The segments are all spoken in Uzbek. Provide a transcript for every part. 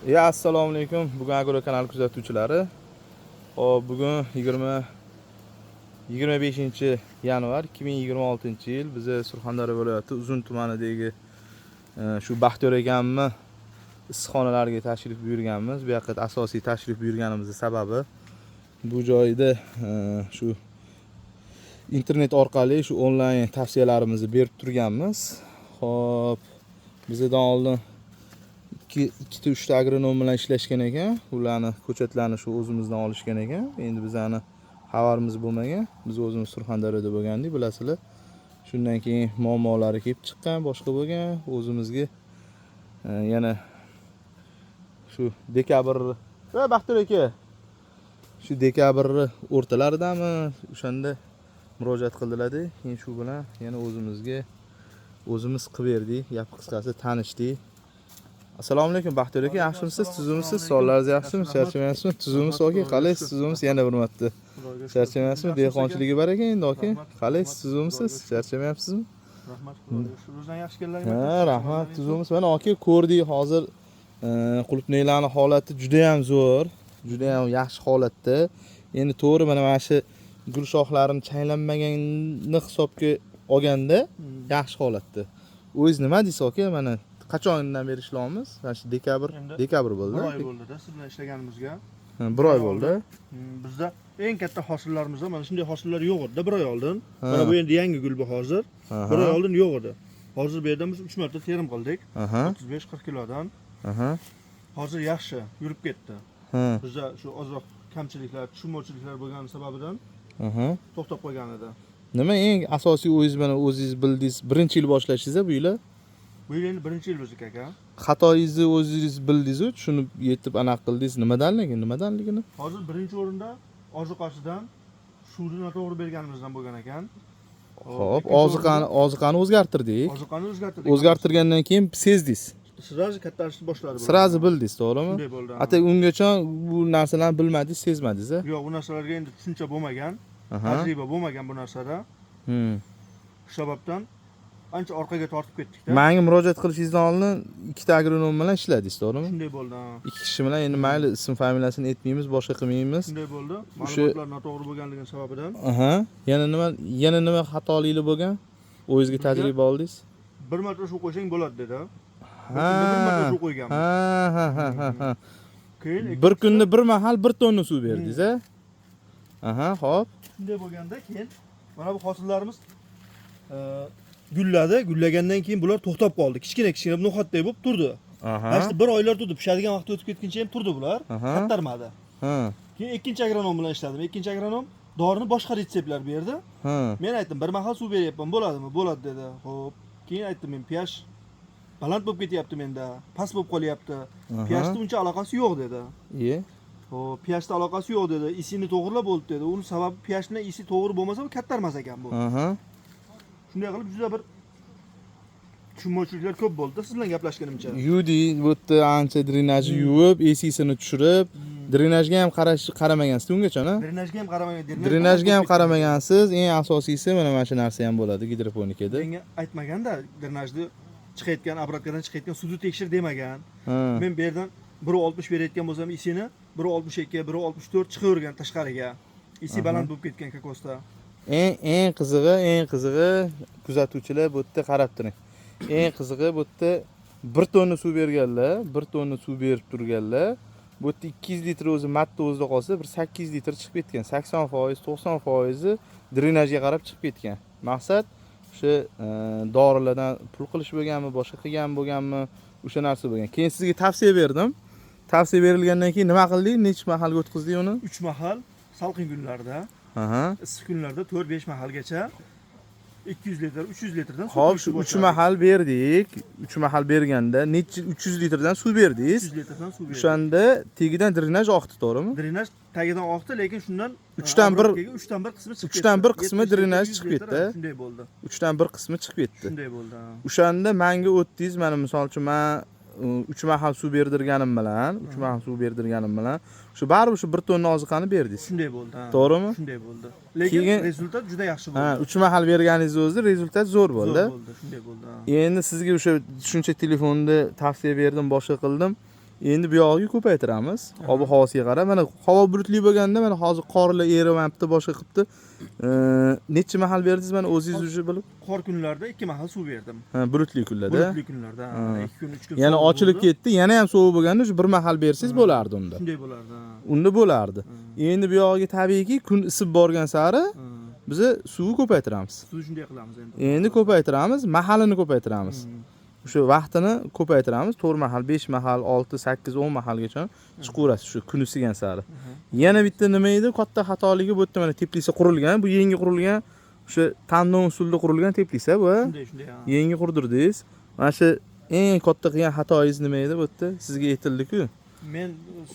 Assalomu alaykum. Bugun Agro kanali kuzatuvchilari. Hop, bugun 25-yanvar 2026-yil biz Surxondaryo viloyati Uzun tumanidagi shu Baxtiyor akamni issiqxonalariga tashrif buyurganmiz. Bu yoqqa asosiy tashrif buyurganimizning sababi bu joyda shu internet orqali shu onlayn tavsiyalarimizni berib turganmiz. Hop, bizdan oldin ikkita uchta agronom bilan ishlashgan ekan. Ularni ko'chatlarni shu o'zimizdan olishgan ekan. Endi bizani xabarimiz bo'lmagan. Biz o'zimiz Surxondaryoda bo'lgandik, bilasizlar. Shundan keyin muammolari kelib chiqqan, boshqa bo'lgan. O'zimizga yana shu dekabr Baxtiyor aka, shu dekabr o'rtalaridami o'shanda murojaat qildilar-da. Keyin shu bilan yana o'zimiz qilib berdik. Gap qisqasi tanishdik. Assalomu alaykum Baxtiyor aka, yaxshimisiz? Tuzumisiz? Savollaringiz yaxshimi? Charchamayapsizmi? Tuzumisiz aka? Qalaysiz? Tuzumisiz? Yana bir marta. Charchamayapsizmi? Dehqonchiligi bor ekan endi aka. Qalaysiz? Tuzumisiz? Charchamayapsizmi? Rahmat. O'zingizdan yaxshi kelganlar. Ha, rahmat. Tuzumisiz? Mana aka ko'rdik, hozir qulupnaylarning holati juda ham zo'r, juda ham yaxshi holatda. Endi to'g'ri mana shu gul shoxlarini chaylanmaganini hisobga olganda yaxshi holatda. O'zingiz nima deysiz aka? Mana qachondan beri ishlayapmiz? Mana shu dekabr bo'ldi. 1 oy bo'ldi-da siz bilan ishlaganimizga. 1 oy bo'ldi. Bizda eng katta hosillarimiz mana shunday hosillar yo'q edi 1 oy oldin. Mana bu endi yangi gul bu hozir. 1 oy oldin yo'q edi. Hozir bu yerda biz 3 marta terim qildik. 35-40 kilodan. Hozir yaxshi yurib ketdi. Bizda shu ozroq kamchiliklar, tushunmovchiliklar bo'lgani sababidan to'xtab qo'ygan edi. Nima eng asosiy o'zingiz bildingiz, birinchi yil boshlashingiz bu yil? Bu yil endi birinchi yil o'zik aka. Xatoyingizni o'zingiz bildingiz-ku, tushunib yetib anaqa qildingiz. Nimadanligini? Hozir birinchi o'rinda oziqasidan suvni noto'g'ri berganimizdan bo'lgan ekan. Xo'p, oziqani o'zgartirdik. Oziqani o'zgartirdik. O'zgartirgandan keyin sezdingiz. Sirazi kattalashni boshladi. Sirazi bildingiz, to'g'rimi? Shunday bo'ldi. Ata ungacha bu narsalarni bilmadingiz, sezmadingiz-a? Yo'q, bu narsalarga endi tushuncha bo'lmagan, tajriba bo'lmagan bu narsada. Shu sababdan ancha orqaga tortib ketdik-da. Menga murojaat qilishingizdan oldin ikkita agronom bilan ishladingiz, to'g'rimi? Shunday bo'ldi. Ikki kishi bilan endi mayli ism familiyasini aytmaymiz, boshqa qilmaymiz. Shunday bo'ldi. Ma'lumotlar noto'g'ri bo'lganligi sababidan. Yana nima xatoliklar bo'lgan? O'zingizga tajriba oldingiz? Bir marta suv qo'ysang bo'ladi dedi. Ha. Bir marta suv qo'yganmiz. Ha. Keyin bir kunda bir mahal 1 tonna suv berdingiz, a? Xo'p. Shunday bo'lganda keyin mana bu hosillarimiz gulladi. Gullagandan keyin bular to'xtab qoldi. Kichkina no'xatday bo'lib turdi. Mana 1 oylar turdi. Pishadigan vaqt o'tib ketguncha ham turdi bular. Kattarmadi. Keyin ikkinchi agronom bilan ishladim. Ikkinchi agronom dorini boshqa retseptlar berdi. Men aytdim, bir mahal suv beryapman, bo'ladimi? Bo'ladi dedi. Xo'p. Keyin aytdim, men pH baland bo'lib ketyapti menda, past bo'lib qolyapti. pHda uncha aloqasi yo'q dedi. Xo'p, pHda aloqasi yo'q dedi. Isini to'g'rilab bo'ldi dedi. Uning sababi pH bilan isi to'g'ri bo'lmasa, bu kattarmas ekan bu. Shunday qilib juda bir tushunmovchiliklar ko'p bo'ldi siz bilan gaplashganimcha. Yudi bu yerda ancha drenajni yuvib, esisini tushirib, drenajga ham qaramagansiz ungacha-na? Drenajga ham qaramagansiz. Eng asosiysi mana shu narsa ham bo'ladi gidroponikada. Menga aytmaganda drenajni chiqayotgan, obratkadan chiqayotgan suvni tekshir demagan. Men bu yerdan 1.60 berayotgan bo'lsam isini 1.62, 1.64 chiqavergan tashqariga. Isi baland bo'lib ketgan kokosda. Eng qizig'i kuzatuvchilar bu yerda qarab turing. Eng qizig'i bu yerda 1 tonna suv berganlar, 1 tonna suv berib turganlar. Bu yerda 200 litr o'zi matda o'zida qolsa, bir 800 litr chiqib ketgan. 80%, 90% drenajga qarab chiqib ketgan. Maqsad o'sha dorilardan pul qilish bo'lganmi, boshqa qilgan bo'lganmi, o'sha narsa bo'lgan. Keyin sizga tavsiya berdim. Tavsiya berilgandan keyin nima qildik? Necha mahalga o'tkazdik uni? 3 mahal salqin kunlarda. Issiq kunlarda 4-5 mahalgacha 200 litr, 300 litrdan suv Xo'p, shu 3 mahal berdik. 3 mahal berganda necha 300 litrdan suv berdingiz? 300 litrdan suv berdik. O'shanda tagidan drenaj oqdi, to'g'rimi? Drenaj tagidan oqdi, lekin shundan 3dan 1 qismi chiqib ketdi. 3dan 1 qismi drenaj chiqib ketdi. Shunday bo'ldi. 3dan 1 qismi chiqib ketdi. Shunday bo'ldi. O'shanda menga o'tdingiz, mana misol uchun men 3 mahal suv berdirganim bilan, shu baribir shu 1 tonna oziqani berdingiz. Shunday bo'ldi. To'g'rimi? Shunday bo'ldi. Lekin rezultat juda yaxshi bo'ldi. 3 mahal berganingizni o'zida rezultat zo'r bo'ldi. Shunday bo'ldi. Endi sizga o'sha shuncha telefonda tavsiya berdim, boshqa qildim. Endi bu yog'iga ko'paytiramiz. Ob-havosiga qarab, mana havo bulutli bo'lganda, mana hozir qorlar erimayapti, boshqa qilibdi. Necha mahal berdingiz mana o'zingiz уже bilib? Qor kunlarda 2 mahal suv berdim. Ha, bulutli kunlarda. Bulutli kunlarda 2 kun 3 kun. Yana ochilib ketdi, yana ham sovuq bo'lganda bir mahal bersangiz bo'lardi unda. Shunday bo'lardi. Unda bo'lardi. Endi bu yog'iga tabiiyki kun isib borgan sari biz suvni ko'paytiramiz. Suv shunday qilamiz endi. Endi ko'paytiramiz, mahalini ko'paytiramiz. O'sha vaqtini ko'paytiramiz, 4 mahal, 5 mahal, 6, 8, 10 mahalgacha chiqaverasiz shu kun isigan sari. Yana bitta nima edi? Katta xatoligi bu yerda mana teplisa qurilgan, bu yangi qurilgan, o'sha tandon usulida qurilgan teplisa bu. Shunday. Yangi qurdirdingiz. Mana shu eng katta qilgan xatoyingiz nima edi bu yerda? Sizga aytildi-ku. Men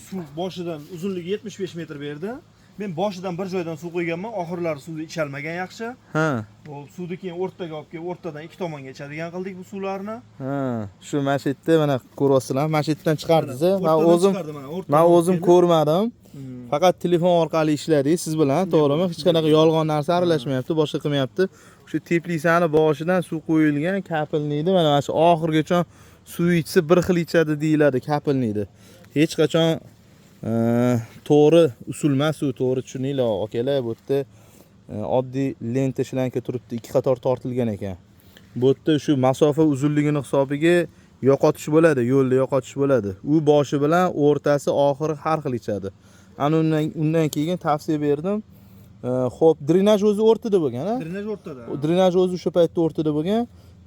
suv boshidan uzunligi 75 metr berdi. Men boshidan bir joydan suv qo'yganman, oxirlari suvni ichalmagan yaxshi. Ha. Bu suvni keyin o'rtaga olib kelib, o'rtadan ikki tomonga ichadigan qildik bu suvlarni. Ha, shu mana shu yerda mana ko'ryapsizlar, mana shu yerdan chiqardingiz. Men o'zim ko'rmadim. Faqat telefon orqali ishladik siz bilan, to'g'rimi? Hech qanaqa yolg'on narsa aralashmayapti, boshqa qilmayapti. Shu teplisani boshidan suv qo'yilgan, kapilniydi. Mana shu oxirgacha suv ichsa bir xil ichadi deyiladi, kapilniydi. Hech qachon to'g'ri usul emas, u to'g'ri tushuninglar akalar. Bu yerda oddiy lenta shlanka turibdi, ikki qator tortilgan ekan. Bu yerda shu masofa uzunligini hisobiga yo'qotish bo'ladi, yo'lda yo'qotish bo'ladi. U boshi bilan o'rtasi, oxiri har xil ichadi. Ana undan keyin tavsiya berdim. Xo'p, drenaj o'zi o'rtada bo'lgan, ha? Drenaj o'rtada. Drenaj o'zi o'sha paytda o'rtada bo'lgan.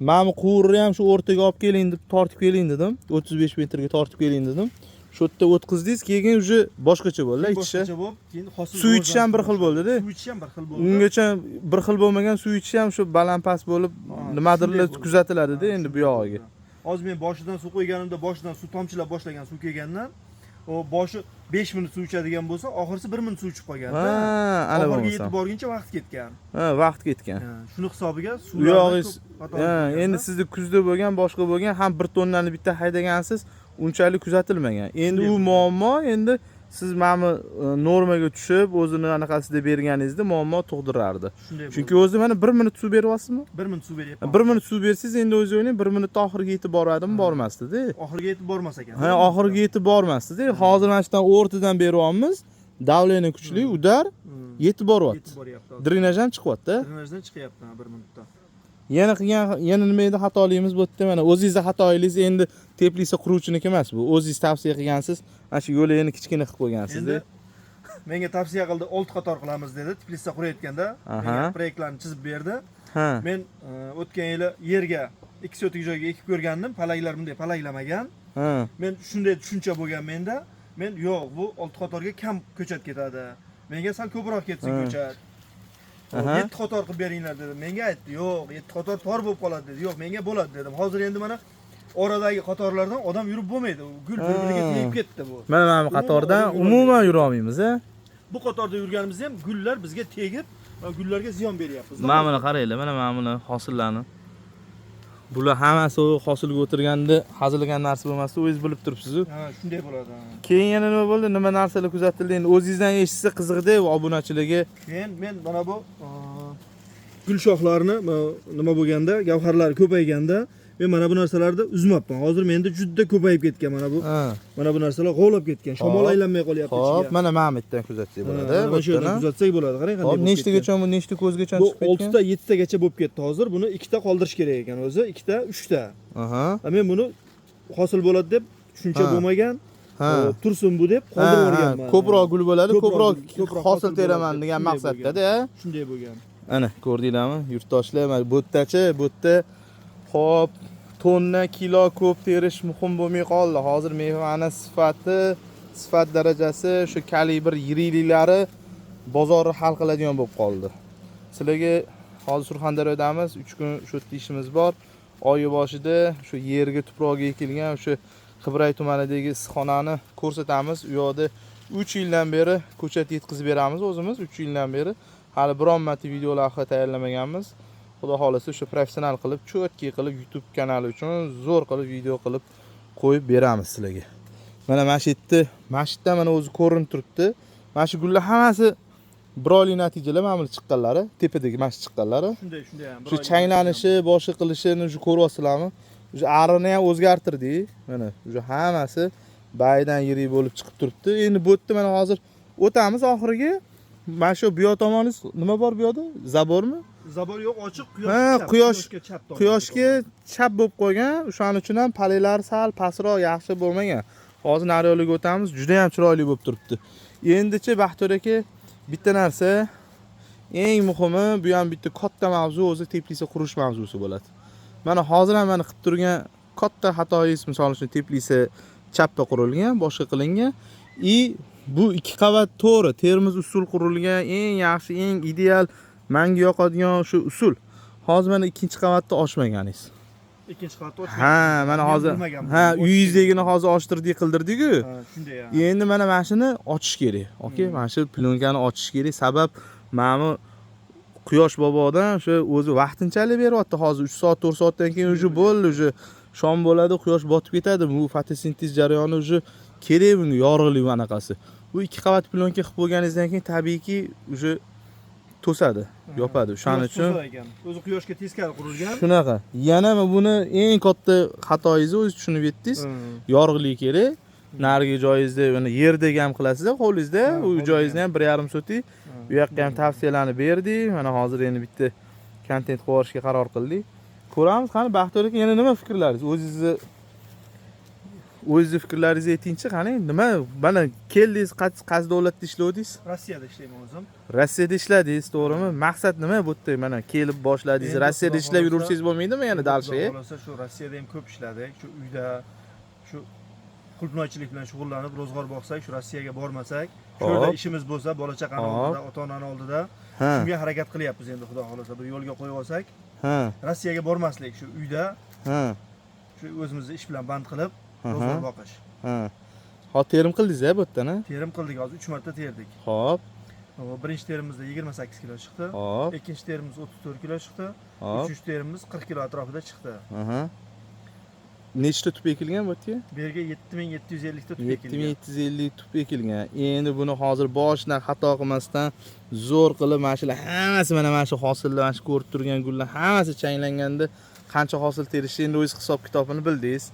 Men quvurni ham shu o'rtaga olib keling deb tortib keling dedim. 35 metrga tortib keling dedim. Shu yerda o'tqizdingiz, keyin уже boshqacha bo'ldi, ichishi. Boshqacha bo'lib, keyin hosil Suv ichish ham bir xil bo'ldi-da. Suv ichish ham bir xil bo'ldi. Ungacha bir xil bo'lmagan suv ichish ham shu balandpast bo'lib nimadirlar kuzatiladi-da endi bu yog'iga. Hozir men boshidan suv qo'yganimda boshidan suv tomchilab boshlagan suv kelgandan, o boshi 5 minut suv ichadigan bo'lsa, oxirisi 1 minut suv ichib qolgan-da. Ha, ana oxirga yetib borguncha vaqt ketgan. Ha, vaqt ketgan. Shuni hisobiga suv yog'ingiz, endi sizda kuzda bo'lgan, boshqa bo'lgan, ham bir tonnani bitta haydagansiz, unchalik kuzatilmagan. Endi u muammo, endi siz mana normaga tushib, o'zini anaqasida berganingizda muammo tug'dirardi. Chunki o'zi mana 1 minut suv beryapsizmi? 1 minut suv beryapman. 1 minut suv bersangiz, endi o'zingiz o'ylang, 1 minutda oxiriga yetib boradimi, bormasdi-da. Oxiriga yetib bormas ekan. Ha, oxiriga yetib bormasdi-da. Hozir mana shundan o'rtadan beryapmiz. Davleniya kuchli, udar yetib boryapti. Drenaj ham chiqyapti. Drenajdan chiqyapti 1 minutda. Yana nima edi xatoligimiz bu yerda? Mana o'zingizning xatoyingiz, endi teplisa quruvchiniki emas bu. O'zingiz tavsiya qilgansiz, mana shu yo'lini kichkina qilib qo'ygansiz-da. Menga tavsiya qildi, 6 qator qilamiz dedi. Teplisa qurayotganda menga proyektlarni chizib berdi. Men o'tgan yili yerga 2 sotik joyga ekib ko'rgandim, palaklar bunday palaklamagan. Men shunday tushuncha bo'lgan menda. Men yo'q, bu 6 qatorga kam ko'chat ketadi. Menga sal ko'proq ketsin ko'chat. 7 qator qilib beringlar dedi. Menga aytdi, yo'q, 7 qator tor bo'lib qoladi dedi. Yo'q, menga bo'ladi dedim. Hozir endi mana oradagi qatorlardan odam yurib bo'lmaydi. Gul bir-biriga tegib ketdi bu. Mana qatordan umuman yura olmaymiz, a? Bu qatorda yurganimizda ham gullar bizga tegib, gullarga ziyon beryapmiz. Mana buni qaranglar, mana buni hosillarni. Bular hammasi hosilga o'tirganda hazilgan narsa bo'lmasdi, o'zingiz bilib turibsiz-ku. Ha, shunday bo'ladi. Keyin yana nima bo'ldi? Nima narsalar kuzatildi? Endi o'zingizdan eshitsa qiziqdi obunachilarga. Keyin men mana bu gul shoxlarini nima bo'lganda, gavharlari ko'payganda men mana bu narsalarni uzmabman. Hozir menda juda ko'payib ketgan mana bu. Mana bu narsalar g'ovlab ketgan. Shamol aylanmay qolyapti ichiga. Hop, mana bu yerdan kuzatsak bo'ladi. Mana shu yerdan kuzatsak bo'ladi. Qarang qanday bo'lib ketgan. Nechtigacha, nechta ko'zgacha chiqib ketgan? Bu 6 ta, 7 tagacha bo'lib ketdi hozir. Buni 2 ta qoldirish kerak ekan o'zi, 2 ta, 3 ta. Men buni hosil bo'ladi deb tushuncha bo'lmagan. Tursin bu deb qoldirib o'rganman. Ko'proq gul bo'ladi, ko'proq hosil teraman degan maqsadda-da. Shunday bo'lgan. Ana, ko'rdinglarmi? Yurtdoshlar, mana bu yerda hop, tonna, kilo ko'p terish muhim bo'lmay qoldi. Hozir mevani sifat darajasi, shu kalibr yiriliklari bozorni hal qiladigan bo'lib qoldi. Sizlarga hozir Surxondaryodamiz, 3 kun shu yerda ishimiz bor. Oy boshida shu yerga tuproqga ekilgan o'sha Qibray tumanidagi issiqxonani ko'rsatamiz. U yoqda 3 yildan beri ko'chat yetkazib beramiz o'zimiz, 3 yildan beri. Hali biron marta videolar tayyorlamaganmiz. Xudo xolasa shu professional qilib, cho'tki qilib YouTube kanali uchun zo'r qilib video qilib qo'yib beramiz sizlarga. Mana mashitni, mana o'zi ko'rinib turibdi. Mana shu gullar hammasi bir oylik natijalar, mana bu chiqqanlari, tepadagi mashit chiqqanlari. Shunday ham. Shu changlanishi, boshqa qilishini shu ko'ryapsizlarmi? Shu arini ham o'zgartirdik. Mana shu hammasi baydan yirik bo'lib chiqib turibdi. Endi bu yerda mana hozir o'tamiz oxiriga. Mana shu bu yoq tomoningiz nima bor bu yoqda? Zabormi? Zabor yo'q, ochiq quyoshga chap tomon. quyoshga chap bo'lib qolgan. O'shaning uchun ham palelar sal pastroq, yaxshi bo'lmagan. Hozir nari yo'lga o'tamiz, juda ham chiroyli bo'lib turibdi. Endichi Baxtiyor aka bitta narsa, eng muhimi bu ham bitta katta mavzu o'zi teplisa qurish mavzusi bo'ladi. Mana hozir ham meni qilib turgan katta xatoyingiz, misol uchun teplisa chapda qurilgan, boshqa qilingan. Bu ikki qavat to'g'ri, termiz usul qurilgan, eng yaxshi, eng ideal, menga yoqadigan shu usul. Hozir mana ikkinchi qavatda ochmaganingiz. Ikkinchi qavatda ochmagan. Ha, mana hozir uyingizdagini hozir ochtirdik, qildirdik-ku. Ha, shunday ham. Endi mana shuni ochish kerak. Okey, mana shu plyonkaning ochish kerak. Sabab mana Quyosh bobodan o'sha o'zi vaqtinchalik beryapti. Hozir 3 soat, 4 soatdan keyin уже bo'ldi, уже shom bo'ladi, quyosh botib ketadi. Bu fotosintez jarayoni уже kerak bunga yorug'lik va anaqasi. Bu ikki qavat plyonka qilib bo'lganingizdan keyin tabiiyki уже to'sadi, yopadi. Shuning uchun o'zi quyoshga teskari qurilgan. Shunaqa. Yana buni eng katta xatoyingizni o'zingiz tushunib yetdingiz. Yorug'lik kerak. Narigi joyingizda mana yerdagi ham qilasiz, qo'lingizda, u joyingizni ham 1,5 sotik. Bu yoqqa ham tavsiyalarni berdik. Mana hozir endi bitta kontent qo'yishga qaror qildik. Ko'ramiz, qani Baxtiyor aka yana nima fikrlaringiz? O'zingizni fikrlaringizni aytingchi, qani nima? Mana keldingiz, qaysi davlatda ishladingiz? Rossiyada ishlayman o'zim. Rossiyada ishladingiz, to'g'rimi? Maqsad nima bu yerda? Mana kelib boshladingiz. Rossiyada ishlab yurursangiz bo'lmaydimi yana dalshiga? Xohlasa shu Rossiyada ham ko'p ishladik. Shu uyda shu qulpnochilik bilan shug'ullanib ro'zg'or boqsak, shu Rossiyaga bormasak, shurda ishimiz bo'lsa, bola chaqani oldida, ota-onani oldida shunga harakat qilyapmiz endi Xudo xolasa bir yo'lga qo'yib olsak. Rossiyaga bormaslik, shu uyda shu o'zimizni ish bilan band qilib ro'zg'or boqish. Hozir terim qildingiz-a bu yerdan? Terim qildik, hozir 3 marta terdik. Xo'p. Birinchi terimimizda 28 kilo chiqdi. Ikkinchi terimimiz 34 kilo chiqdi. Uchinchi terimimiz 40 kilo atrofida chiqdi. Nechta tup ekilgan bu yerga? Bu yerga 7750 ta tup ekilgan. 7750 tup ekilgan. Endi buni hozir boshidan xato qilmasdan zo'r qilib mana shular hammasi mana shu hosillar, mana shu ko'rib turgan gullar hammasi changlanganda qancha hosil terishni endi o'zingiz hisob kitobini bildingiz.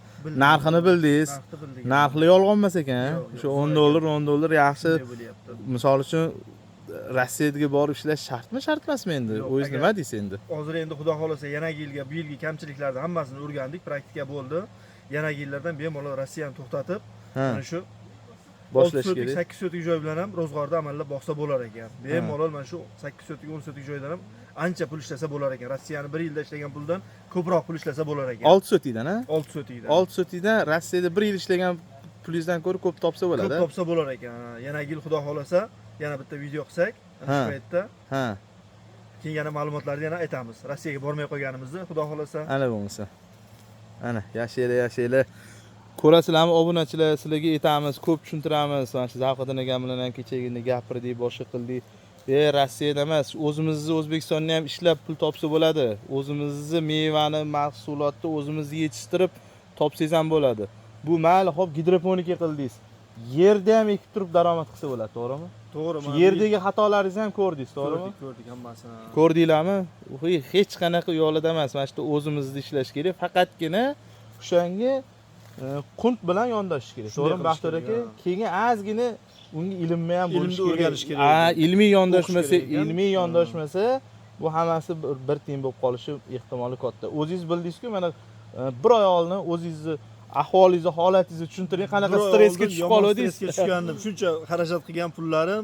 Narxini bildingiz. Narxli yolg'on emas ekan. Shu 10 dollar, 10 dollar yaxshi. Misol uchun Rossiyaga borib ishlash shartmi, shart emasmi endi? O'zingiz nima deysiz endi? Hozir endi Xudo xolasa yanagi yilga, bu yilgi kamchiliklarni hammasini o'rgandik, praktika bo'ldi. Yanagi yillardan bemalol Rossiyani to'xtatib, mana shu boshlash kerak. 8 sotik joy bilan ham ro'zg'orda amallab boqsa bo'lar ekan. Bemalol mana shu 8 sotik, 10 sotik joydan ham ancha pul ishlasa bo'lar ekan. Rossiyani 1 yilda ishlagan puldan ko'proq pul ishlasa bo'lar ekan. 6 sotikdan, ha? 6 sotikdan. 6 sotikdan Rossiyada 1 yil ishlagan pulingizdan ko'ra ko'p topsa bo'ladi. Ko'p topsa bo'lar ekan. Yanagi yil Xudo xolasa yana bitta video qilsak, shu paytda. Keyin yana ma'lumotlarni yana aytamiz. Rossiyaga bormay qolganimizni Xudo xolasa. Ana bo'lmasa. Ana, yashaylar. Ko'rasizlarmi obunachilar, sizlarga aytamiz, ko'p tushuntiramiz. Mana shu Zavqadan akam bilan ham kechagina gapirdik, boshqa qildik. Rossiyada emas, o'zimizni O'zbekistonda ham ishlab pul topsa bo'ladi. O'zimizni mevani, mahsulotni o'zimiz yetishtirib topsangiz ham bo'ladi. Bu mayli, xo'p, gidroponika qildingiz. Yerda ham ekib turib daromad qilsa bo'ladi, to'g'rimi? To'g'ri. Yerdagi xatolaringizni ham ko'rdingiz, to'g'rimi? Ko'rdik hammasini. Ko'rdinglarmi? Hech qanaqa yo'lida emas. Mana shu o'zimizni ishlash kerak. Faqatgina o'shanga qunt bilan yondashish kerak. To'g'rimi, Baxtiyor aka? Keyin ozgina unga ilmni ham bo'lish kerak. O'rganish kerak. Ilmiy yondashmasa, bu hammasi bir tiyin bo'lib qolishi ehtimoli katta. O'zingiz bildingiz-ku, mana bir oy oldin o'zingizni ahvolingizni, holatingizni tushuntiring, qanaqa stressga tushib qoluvdingiz. Stressga tushgandim. Shuncha xarajat qilgan pullarim,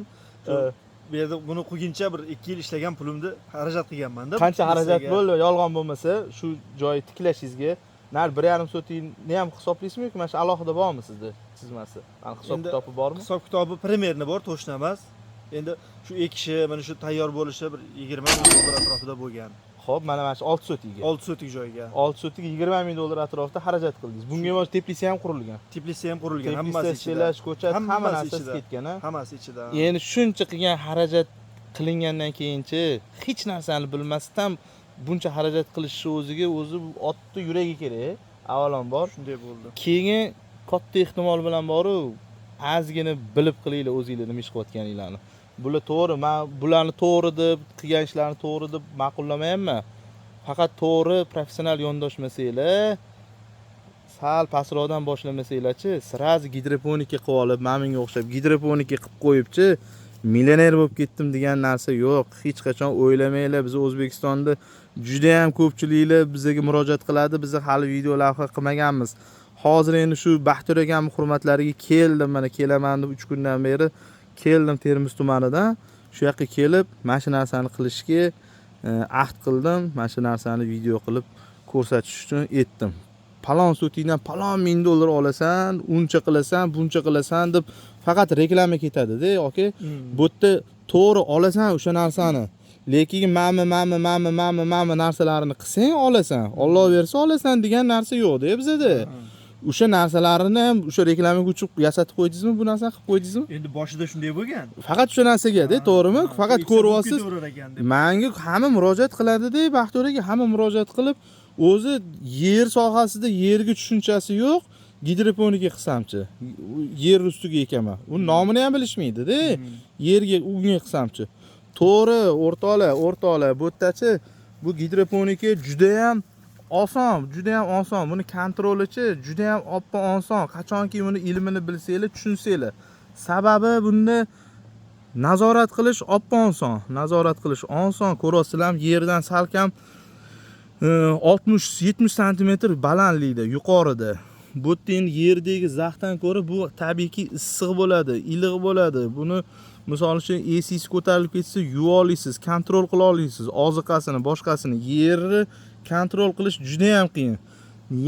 bu yerda buni qo'yguncha bir 2 yil ishlagan pulimni xarajat qilganman-da. Qancha xarajat bo'ldi, yolg'on bo'lmasa, shu joyi tiklashingizga, nar 1,5 sotikni ham hisoblaysizmi yoki mana shu alohida bormi sizda chizmasi? Mana hisob kitobi bormi? Hisob kitobi primerni bor, to'shna emas. Endi shu ekishi, mana shu tayyor bo'lishi bir 20 ming dollar atrofida bo'lgan. Xo'p, mana shu 6 sotikga. 6 sotik joyga. 6 sotik 20 ming dollar atrofida xarajat qildingiz. Bunga ham teplisi ham qurilgan. Teplisi ham qurilgan, hammasi ichida. Ko'chat, hamma narsasi ketgan, ha? Hammasi ichida. Endi shuncha qilgan xarajat qilingandan keyinchi hech narsani bilmasdan buncha xarajat qilish o'ziga o'zi otni yuragi kerak. Avvalambor shunday bo'ldi. Keyin katta ehtimol bilan boru ozgina bilib qilinglar o'zingizlar nima ish qilayotganinglarni. Bular to'g'ri, men bularni to'g'ri deb, qilgan ishlarni to'g'ri deb ma'qullamayapman. Faqat to'g'ri professional yondashmasanglar, sal pastroqdan boshlamasanglarchi, sirazi gidroponika qilib olib, menga o'xshab gidroponika qilib qo'yibchi, millioner bo'lib ketdim degan narsa yo'q. Hech qachon o'ylamanglar. Biz O'zbekistonda juda ham ko'pchiliklar bizga murojaat qiladi. Biz hali video lavha qilmaganmiz. Hozir endi shu Baxtiyor akamning hurmatlariga keldim. Mana kelaman deb 3 kundan beri keldim Termiz tumanidan. Shu yoqqa kelib, mana shu narsani qilishga ahd qildim. Mana shu narsani video qilib ko'rsatish uchun etdim. Palon so'tingdan palon $1000 olasan, uncha qilasan, buncha qilasan deb faqat reklama ketadi-da, yoki bu yerda to'g'ri olasan o'sha narsani. Lekin mana narsalarini qilsang olasan, Alloh bersa olasan degan narsa yo'q-da bizda. O'sha narsalarini ham o'sha reklamaga uchib yasatib qo'ydingizmi, bu narsani qilib qo'ydingizmi? Endi boshida shunday bo'lgan. Faqat o'sha narsaga-da, to'g'rimi? Faqat ko'rib olsiz. Menga hamma murojaat qiladi-da, Baxtiyorga hamma murojaat qilib, o'zi yer sohasida yerga tushunchasi yo'q, gidroponika qilsamchi, yer ustiga ekaman. U nomini ham bilishmaydi-da. Yerga unga qilsamchi. To'g'ri, o'rtoqlar, bu yerdachi bu gidroponika juda ham oson. Buni kontrolichi juda ham oppoq oson. Qachonki buni ilmini bilsanglar, tushunsangiz. Sababi bunda nazorat qilish oppoq oson. Ko'rasizlar, yerdan salkam 60-70 sm balandlikda, yuqorida. Bu endi yerdagi zaxdan ko'ra bu tabiiyki issiq bo'ladi, iliq bo'ladi. Buni misol uchun esingiz ko'tarilib ketsa, yuva olasiz, kontrol qila olasiz, oziqasini, boshqasini. Yerni kontrol qilish juda ham qiyin.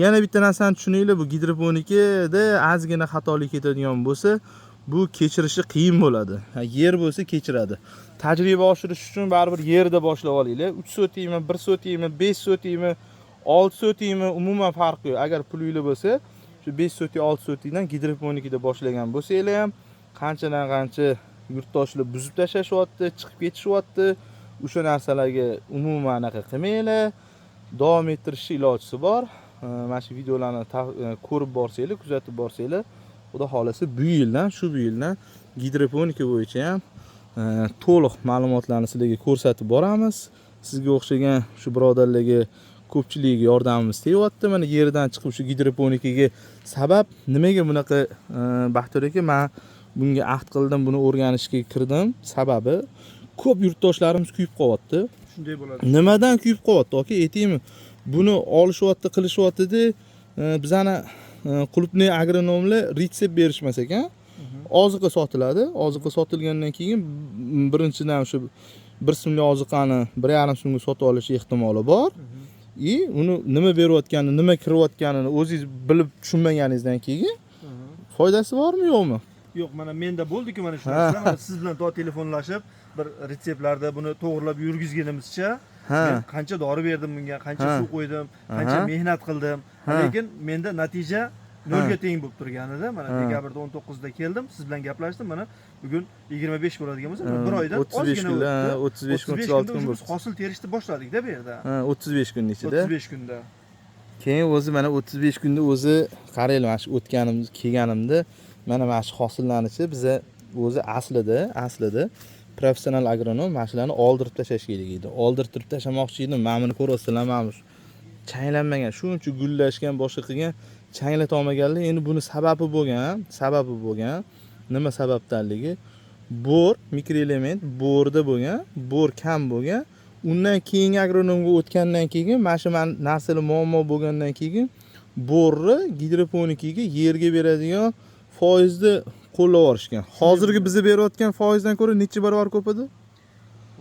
Yana bitta narsani tushuninglar, bu gidroponikada ozgina xatolik ketadigan bo'lsa, bu kechirishi qiyin bo'ladi. Yer bo'lsa kechiradi. Tajriba oshirish uchun baribir yerda boshlab olinglar. 3 sotikmi, 1 sotikmi, 5 sotikmi, 6 sotikmi umuman farqi yo'q. Agar pulingiz bo'lsa, shu 5 sotik, 6 sotikdan gidroponikada boshlagan bo'lsanglar ham qanchadan qancha yurtdoshlar buzib tashlashyapti, chiqib ketishyapti. O'sha narsalarga umuman anaqa qilmanglar. Davom ettirishning ilojisi bor. Mana shu videolarni ko'rib borsanglar, kuzatib borsanglar, xudo xolasa bu yildan gidroponika bo'yicha ham to'liq ma'lumotlarni sizlarga ko'rsatib boramiz. Sizga o'xshagan shu birodarlarga ko'pchiligiga yordamimiz tegyapti. Mana yerdan chiqib shu gidroponikaga sabab nimaga bunaqa Baxtiyor aka, men bunga ahd qildim, buni o'rganishga kirdim. Sababi ko'p yurtdoshlarimiz kuyib qolyapti. Shunday bo'ladi. Nimadan kuyib qolyapti? Yoki aytaymi, buni olishyapti, qilishyapti-da, bizani qulupniy agronomlar retsept berishmas ekan. Oziqa sotiladi. Oziqa sotilgandan keyin birinchidan shu 1 so'mlik oziqani 1,5 so'mga sotib olish ehtimoli bor. Uni nima berayotganini, nima kirayotganini o'zingiz bilib tushunmaganingizdan keyin foydasi bormi, yo'qmi? Yo'q, mana menda bo'ldi-ku, mana shu narsa. Siz bilan telefonlashib, bir retseptlarda buni to'g'rilab yurgizganimizcha, men qancha dori berdim bunga, qancha suv qo'ydim, qancha mehnat qildim. Lekin menda natija 0 ga teng bo'lib turganida, mana dekabrda 19da keldim, siz bilan gaplashdim, mana bugun 25 bo'ladigan bo'lsa, bir oydan 35 kun, 35 kun, 36 kun bo'ldi. Hosil terishni boshladik-da bu yerda. 35 kun ichida. 35 kunda. Keyin o'zi mana 35 kunda o'zi qaraylar, mana shu o'tganimiz, kelganimda mana shu hosillarni-chi biza o'zi aslida professional agronom mana shularni oldirib tashlash kerak edi. Oldirib tashlamoqchi edim. Mana buni ko'rasizlar, mana shu changlanmagan, shuncha gullashgan, boshqa qilgan, changlat olmaganlar. Endi buni sababi bo'lgan. Nima sababdanligi? Bor, mikroelement borda bo'lgan, bor kam bo'lgan. Undan keyingi agronomga o'tgandan keyin, mana shu narsalar muammo bo'lgandan keyin borni gidroponikaga yerga beradigan foizni qo'llab yorishgan. Hozirgi bizga berayotgan foizdan ko'ra necha barobar ko'p edi?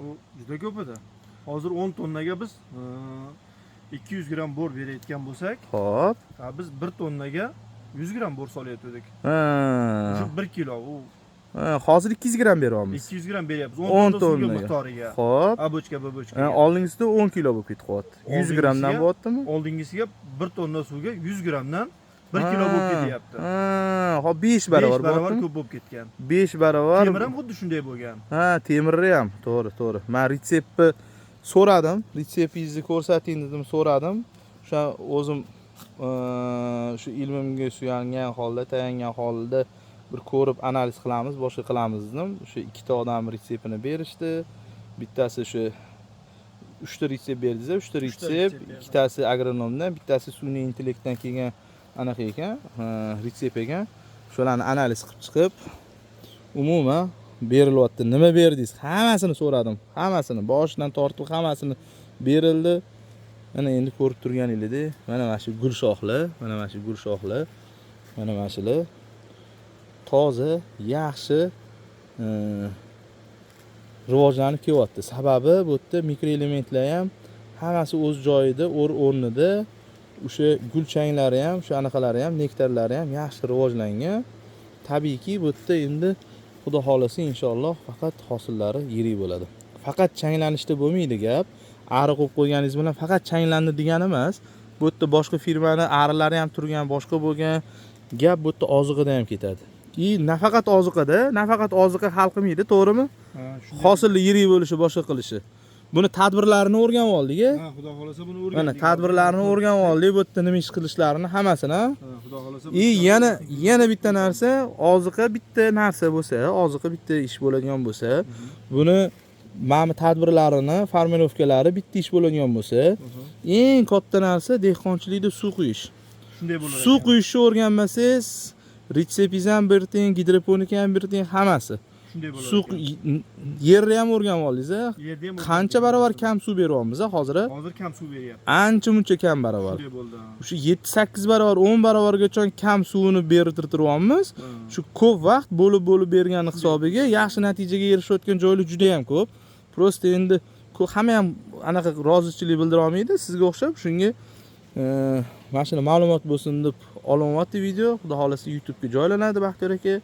U juda ko'p edi. Hozir 10 tonnaga biz 200 gram bor berayotgan bo'lsak, xo'p, biz 1 tonnaga 100 gram bor solayotdik. Shu 1 kilo u. Hozir 200 gram beryapmiz. 200 gram beryapmiz 10 tonna miqdoriga. Xo'p. Abochka. Oldingizda 10 kilo bo'lib ketyapti. 100 gramdan bo'lyaptimi? Oldingisiga 1 tonna suvga 100 gramdan 1 kilo bo'lib ketyapti. Hop 5 barobar ko'p bo'lib ketgan. 5 barobar. Temir ham xuddi shunday bo'lgan. Temirni ham, to'g'ri. Men retseptni so'radim, retseptingizni ko'rsating dedim, so'radim. O'sha o'zim shu ilmimga suyangan holda, tayangan holda bir ko'rib analiz qilamiz, boshqa qilamiz dedim. O'sha ikkita odam retseptini berishdi. Bittasi shu 3 ta retsept berdilar, 3 ta retsept, ikkitasi agronomdan, bittasi sun'iy intellektdan kelgan anaqa ekan, retsept ekan. Shularni analiz qilib chiqib, umuman berilyapti. Nima berdingiz? Hammasini so'radim. Hammasini, boshidan tortib hammasini berildi. Mana endi ko'rib turganingizdek, mana shu gul shoxlar, mana shu gul shoxlar, mana shular toza, yaxshi rivojlanib kelyapti. Sababi bu yerda mikroelementlar ham hammasi o'z joyida, o'rnida. O'sha gulchanglari ham, shu anaqalari ham, nektarlari ham yaxshi rivojlangan. Tabiiyki, bu yerda endi Xudo xolasa inshaalloh faqat hosillari yirik bo'ladi. Faqat changlanishda bo'lmaydi gap. Ari qo'yib qo'yganingiz bilan faqat changlandi degani emas. Bu yerda boshqa firmani arilari ham turgan, boshqa bo'lgan gap bu yerda oziqada ham ketadi. Nafaqat oziqada, nafaqat oziqa hal qilmaydi, to'g'rimi? Hosilni yirik bo'lishi, boshqa qilishi. Buni tadbirlarini o'rganib oldik. Ha, Xudo xolasa buni o'rgandik. Mana tadbirlarini o'rganib oldik, bu yerda nima ish qilishlarini hammasini. Ha, Xudo xolasa. Yana bitta narsa, oziqa bitta narsa bo'lsa, oziqa bitta ish bo'ladigan bo'lsa, buni mana tadbirlarini, formulovkalari bitta ish bo'ladigan bo'lsa, eng katta narsa dehqonchilikda suv quyish. Shunday bo'ladi. Suv quyishni o'rganmasangiz, retseptingiz ham bir teng, gidroponika ham bir teng, hammasi. Shunday bo'ladi. Suv yerni ham o'rganib oldingiz. Qancha barobar kam suv beryapmiz hozir? Hozir kam suv beryapti. Ancha-muncha kam barobar. Shunday bo'ldi. O'sha 7-8 barobar, 10 barobargacha kam suvni bertirtiryapmiz. Shu ko'p vaqt bo'lib bergani hisobiga yaxshi natijaga erishayotgan joylar juda ham ko'p. Prosta endi hamma ham anaqa rozichilik bildira olmaydi sizga o'xshab. Shunga mana shuni ma'lumot bo'lsin deb olinyapti video. Xudo xolasa YouTube'ga joylanadi Baxtiyor aka.